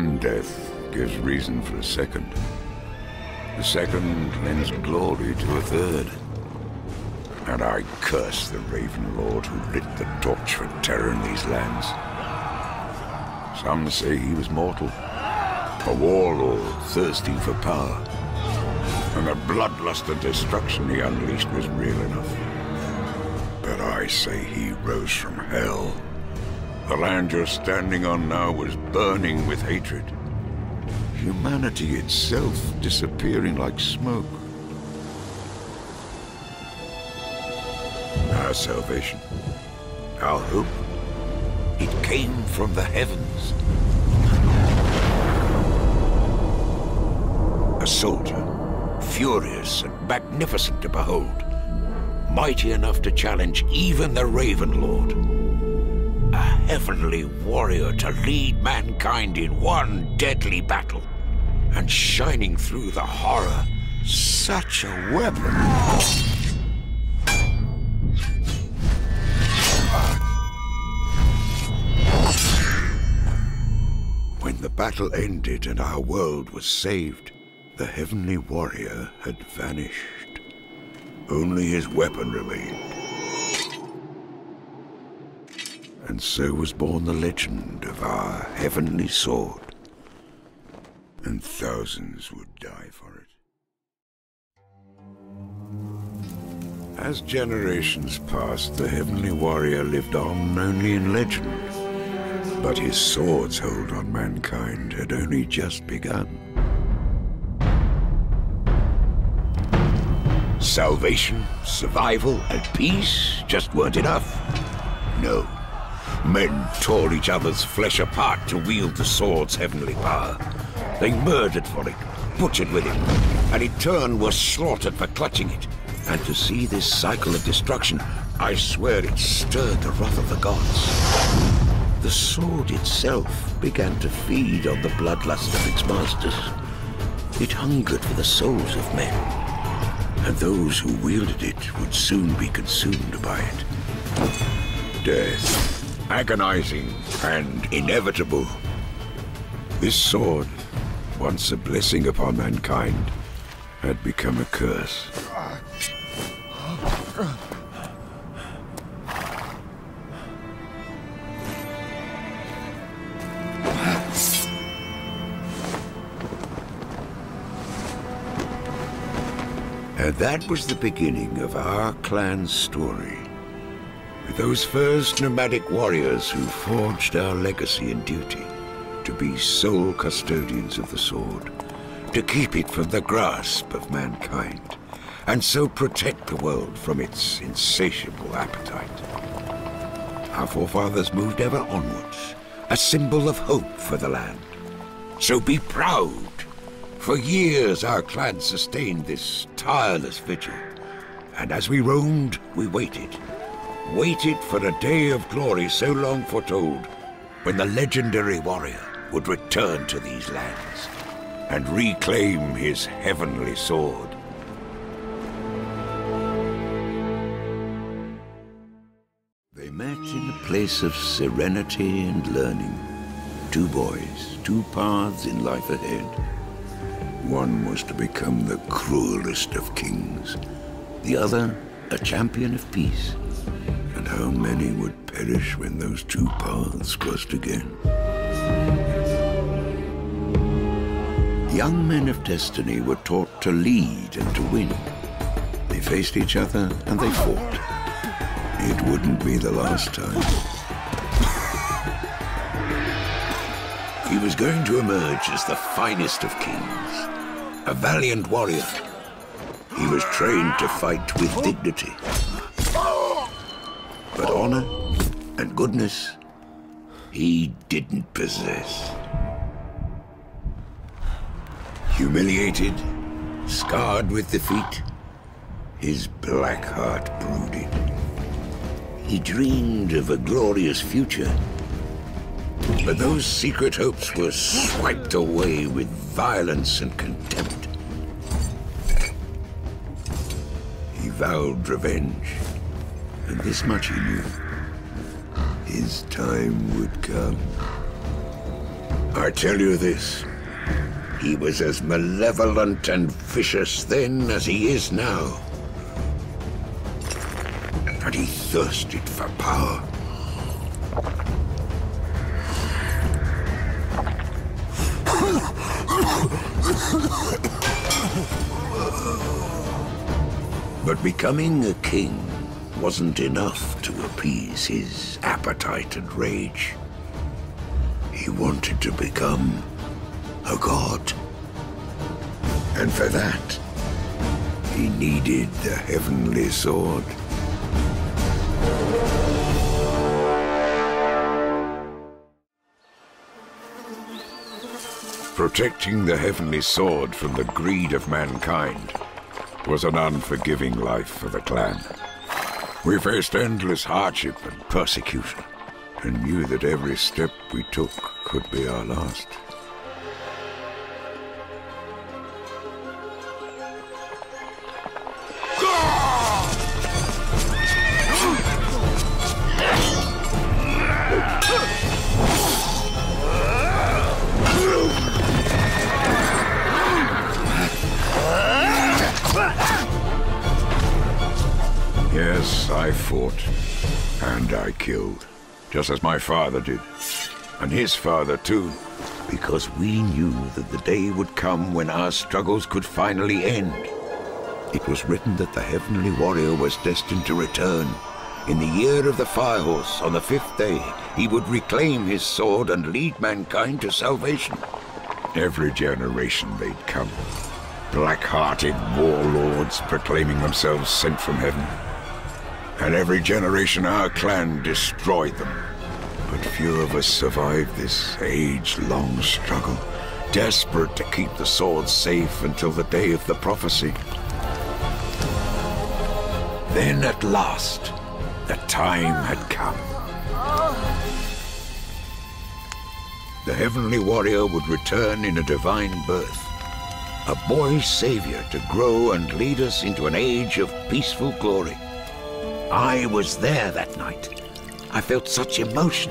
One death gives reason for a second. The second lends glory to a third. And I curse the Raven Lord who lit the torch for terror in these lands. Some say he was mortal, a warlord thirsty for power, and the bloodlust and destruction he unleashed was real enough. But I say he rose from hell. The land you're standing on now was burning with hatred. Humanity itself disappearing like smoke. Our salvation, our hope, it came from the heavens. A soldier, furious and magnificent to behold, mighty enough to challenge even the Raven Lord. A heavenly warrior to lead mankind in one deadly battle, and shining through the horror, such a weapon. When the battle ended and our world was saved, the heavenly warrior had vanished. Only his weapon remained. And so was born the legend of our heavenly sword. And thousands would die for it. As generations passed, the heavenly warrior lived on only in legend. But his sword's hold on mankind had only just begun. Salvation, survival, and peace just weren't enough. No. Men tore each other's flesh apart to wield the sword's heavenly power. They murdered for it, butchered with it, and in turn were slaughtered for clutching it. And to see this cycle of destruction, I swear it stirred the wrath of the gods. The sword itself began to feed on the bloodlust of its masters. It hungered for the souls of men, and those who wielded it would soon be consumed by it. Death, agonizing and inevitable. This sword, once a blessing upon mankind, had become a curse. And that was the beginning of our clan's story. With those first nomadic warriors who forged our legacy and duty to be sole custodians of the sword, to keep it from the grasp of mankind, and so protect the world from its insatiable appetite. Our forefathers moved ever onwards, a symbol of hope for the land. So be proud. For years our clan sustained this tireless vigil, and as we roamed, we waited for a day of glory so long foretold, when the legendary warrior would return to these lands and reclaim his heavenly sword. They met in a place of serenity and learning. Two boys, two paths in life ahead. One was to become the cruelest of kings, the other a champion of peace. And how many would perish when those two paths crossed again? Young men of destiny were taught to lead and to win. They faced each other and they fought. It wouldn't be the last time. He was going to emerge as the finest of kings, a valiant warrior. He was trained to fight with dignity. But honor and goodness, he didn't possess. Humiliated, scarred with defeat, his black heart brooded. He dreamed of a glorious future, but those secret hopes were swiped away with violence and contempt. He vowed revenge, and this much he knew: his time would come. I tell you this, he was as malevolent and vicious then as he is now. And he thirsted for power. But becoming a king wasn't enough to appease his appetite and rage. He wanted to become a god. And for that, he needed the heavenly sword. Protecting the heavenly sword from the greed of mankind was an unforgiving life for the clan. We faced endless hardship and persecution, and knew that every step we took could be our last. Yes, I fought, and I killed, just as my father did, and his father too. Because we knew that the day would come when our struggles could finally end. It was written that the heavenly warrior was destined to return. In the year of the Firehorse, on the 5th day, he would reclaim his sword and lead mankind to salvation. Every generation they'd come, black-hearted warlords proclaiming themselves sent from heaven. And every generation our clan destroyed them. But few of us survived this age-long struggle, desperate to keep the sword safe until the day of the prophecy. Then at last, the time had come. The heavenly warrior would return in a divine birth, a boy savior to grow and lead us into an age of peaceful glory. I was there that night. I felt such emotion.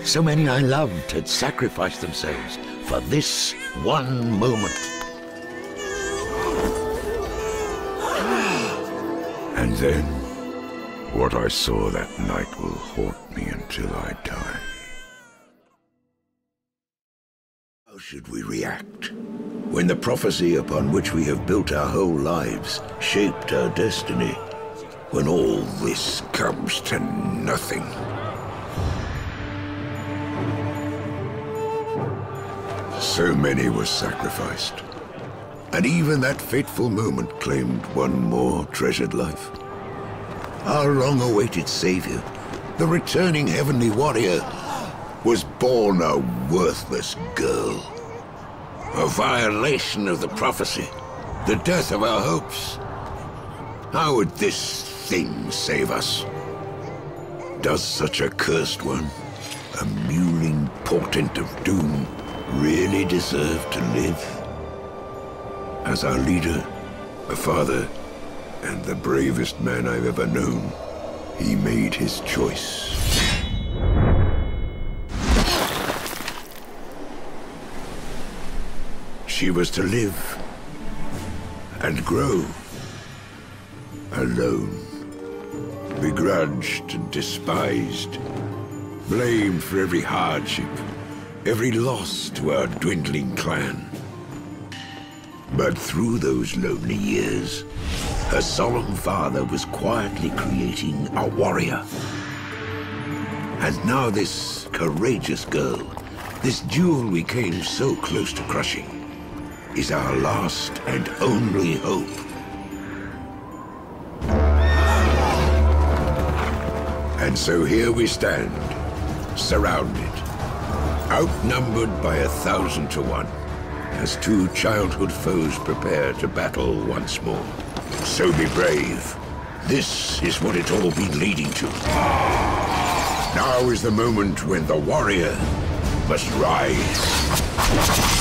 So many I loved had sacrificed themselves for this one moment. And then, what I saw that night will haunt me until I die. How should we react when the prophecy upon which we have built our whole lives shaped our destiny? When all this comes to nothing. So many were sacrificed. And even that fateful moment claimed one more treasured life. Our long-awaited savior, the returning heavenly warrior, was born a worthless girl. A violation of the prophecy, the death of our hopes. How would this thing save us? Does such a cursed one, a mewling portent of doom, really deserve to live? As our leader, a father, and the bravest man I've ever known, he made his choice. She was to live and grow alone, begrudged and despised, blamed for every hardship, every loss to our dwindling clan. But through those lonely years, her solemn father was quietly creating a warrior. And now this courageous girl, this jewel we came so close to crushing, is our last and only hope. And so here we stand, surrounded, outnumbered by 1,000 to 1, as two childhood foes prepare to battle once more. So be brave. This is what it's all been leading to. Now is the moment when the warrior must rise.